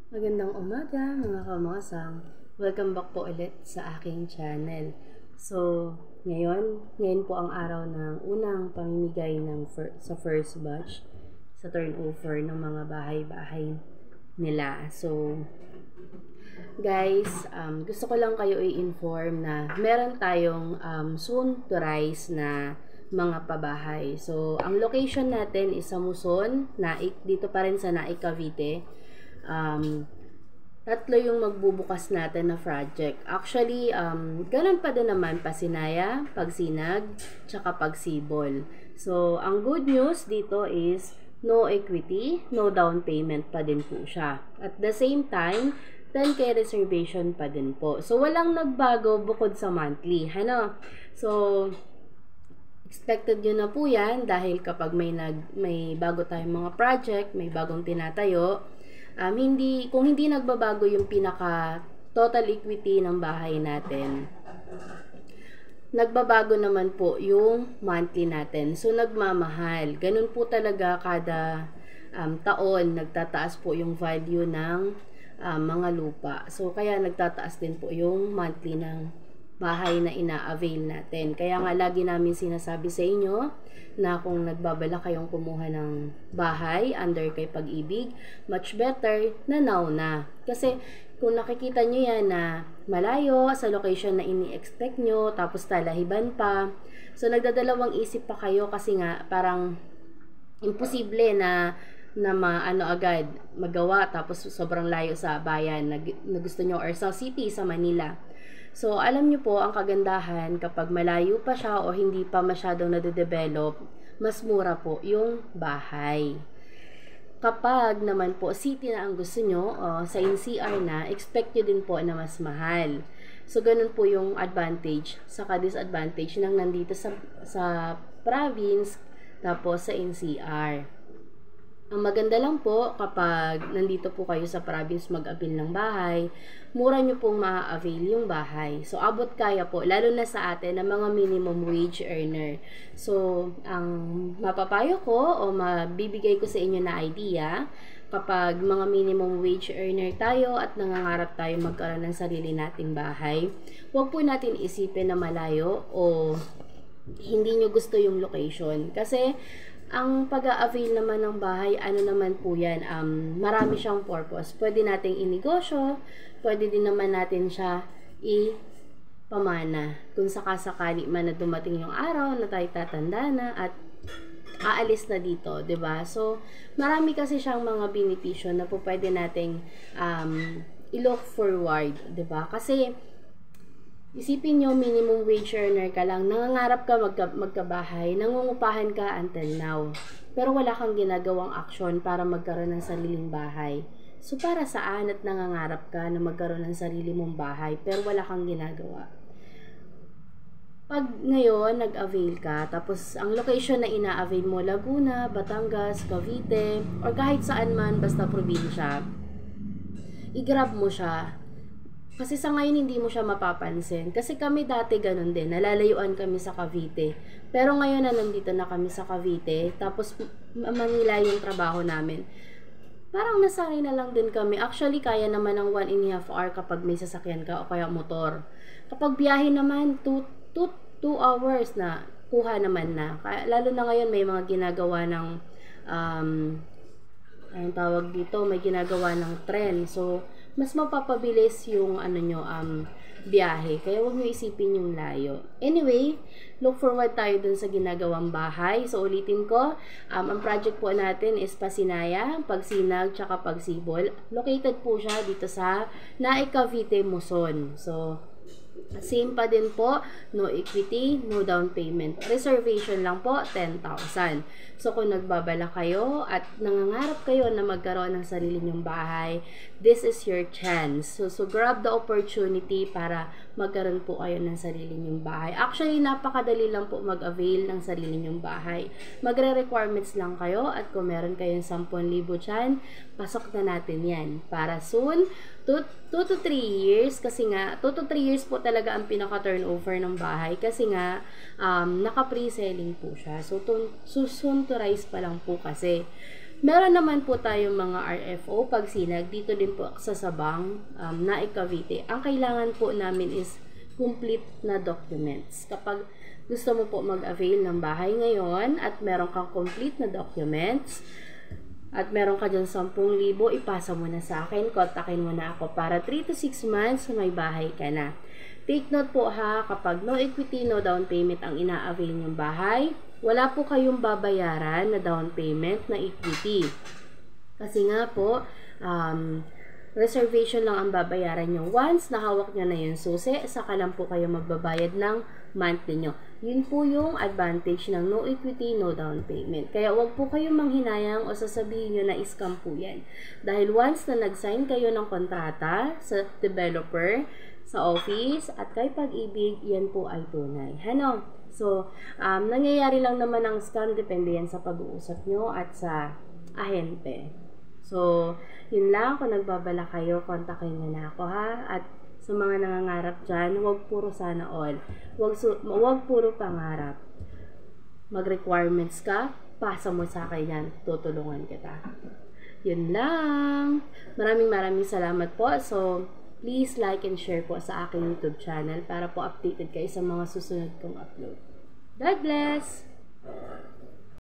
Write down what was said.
Magandang umaga mga kamasang. Welcome back po ulit sa aking channel. So, ngayon po ang araw ng unang pamimigay sa first batch sa turnover ng mga bahay-bahay nila. So, guys, gusto ko lang kayo i-inform na meron tayong soon to rise na mga pabahay. So, ang location natin is sa Muson, dito pa rin sa Naik, Cavite. Tatlo yung magbubukas natin na project. Actually, ganun pa din naman, Pasinaya, Pagsinag, tsaka Pagsibol. So, ang good news dito is no equity, no down payment pa din po siya. At the same time, 10K reservation pa din po. So, walang nagbago bukod sa monthly. Ano? So, expected nyo na po yan dahil kapag may bago tayong mga project, may bagong tinatayo, kung hindi nagbabago yung pinaka total equity ng bahay natin, nagbabago naman po yung monthly natin. So, nagmamahal. Ganun po talaga kada taon, nagtataas po yung value ng mga lupa. So, kaya nagtataas din po yung monthly ng bahay na ina-avail natin. Kaya nga lagi namin sinasabi sa inyo na kung nagbabala kayong kumuha ng bahay under kay Pag-ibig, much better na now na. Kasi kung nakikita nyo yan na malayo sa location na ini-expect nyo, tapos talahiban pa, so nagdadalawang isip pa kayo kasi nga parang imposible na agad magawa tapos sobrang layo sa bayan na gusto nyo or sa city, sa Manila. So, alam nyo po, ang kagandahan kapag malayo pa siya o hindi pa masyadong nade-develop, mas mura po yung bahay. Kapag naman po city na ang gusto nyo, sa NCR na, expect nyo din po na mas mahal. So, ganun po yung advantage, saka disadvantage ng nandito sa province, tapos sa NCR. Ang maganda lang po kapag nandito po kayo sa province mag-avail ng bahay, mura nyo pong ma-avail yung bahay. So, abot kaya po, lalo na sa atin, ng mga minimum wage earner. So, ang mapapayo ko o mabibigay ko sa inyo na idea, kapag mga minimum wage earner tayo at nangangarap tayo magkaroon ng sarili nating bahay, huwag po natin isipin na malayo o hindi nyo gusto yung location. Kasi, ang pag-a-avail naman ng bahay, ano naman po yan, marami siyang purpose. Pwede nating inegosyo, pwede din naman natin siya ipamana. Kung sakasakali man na dumating yung araw na tayo tatanda na at aalis na dito, 'di ba? So, marami kasi siyang mga benepisyo na po pwede nating i-look forward, 'di ba? Kasi isipin nyo, minimum wage earner ka lang, nangangarap ka magkabahay, nangungupahan ka until now. Pero wala kang ginagawang aksyon para magkaroon ng sariling bahay. So, para saan at nangangarap ka na magkaroon ng sarili mong bahay, pero wala kang ginagawa? Pag ngayon, nag-avail ka, tapos ang location na ina-avail mo, Laguna, Batangas, Cavite, or kahit saan man, basta probinsya, i-grab mo siya. Kasi sa ngayon hindi mo siya mapapansin. Kasi kami dati ganun din. Nalalayuan kami sa Cavite. Pero ngayon na nandito na kami sa Cavite. Tapos Manila yung trabaho namin. Parang nasanay na lang din kami. Actually, kaya naman ng 1.5 hour kapag may sasakyan ka o kaya motor. Kapag biyahe naman, 2 hours na. Kuha naman na. Lalo na ngayon may mga ginagawa ng anong tawag dito, may ginagawa ng tren. So, mas mapapabilis yung biyahe. Kaya huwag nyo isipin yung layo. Anyway, look forward tayo dun sa ginagawang bahay. So, ulitin ko, ang project po natin is Pasinaya, Pagsinag, tsaka Pagsibol. Located po siya dito sa Naik, Cavite, Muson. So, same pa din po, no equity, no down payment. Reservation lang po, 10,000. So, kung nagbabala kayo at nangangarap kayo na magkaroon ng sarili nyong bahay, this is your chance. So grab the opportunity para magkaroon po kayo ng sarili nyong bahay. Actually, napakadali lang po mag-avail ng sarili nyong bahay. Magre-requirements lang kayo at kung meron kayong 10,000 dyan, pasok na natin yan. Para soon, 2 to 3 years, kasi nga, 2 to 3 years po talaga ang pinaka-turnover ng bahay kasi nga, naka-pre-selling po siya. So soon to rise pa lang po kasi. Meron naman po tayong mga RFO pag sinag dito din po sa Sabang, Naik Cavite. Ang kailangan po namin is complete na documents. Kapag gusto mo po mag-avail ng bahay ngayon at meron kang complete na documents at meron ka dyan 10,000, ipasa mo na sa akin, kontakin mo na ako para 3 to 6 months may bahay ka na. Take note po ha, kapag no equity, no down payment ang ina-avail yung bahay, wala po kayong babayaran na down payment na equity. Kasi nga po, reservation lang ang babayaran nyo. Once nahawak nyo na yung susi, saka lang po kayo magbabayad ng monthly nyo. Yun po yung advantage ng no equity, no down payment. Kaya wag po kayong manghinayang o sasabihin nyo na scam po yan. Dahil once na nag-sign kayo ng kontrata sa developer, sa office, at kay Pag-ibig, yan po ay tunay. Ano? So, nangyayari lang naman ang scam, depende yan sa pag-uusap nyo at sa ahente. So, yun lang. Kung nagbabala kayo, kontakin nyo na ako ha. At sa mga nangangarap dyan, huwag puro sana all. Huwag puro pangarap. Mag-requirements ka, pasa mo sa akin yan. Tutulungan kita. Yun lang. Maraming salamat po. So, please like and share po sa aking YouTube channel para po updated kayo sa mga susunod kong upload. God bless!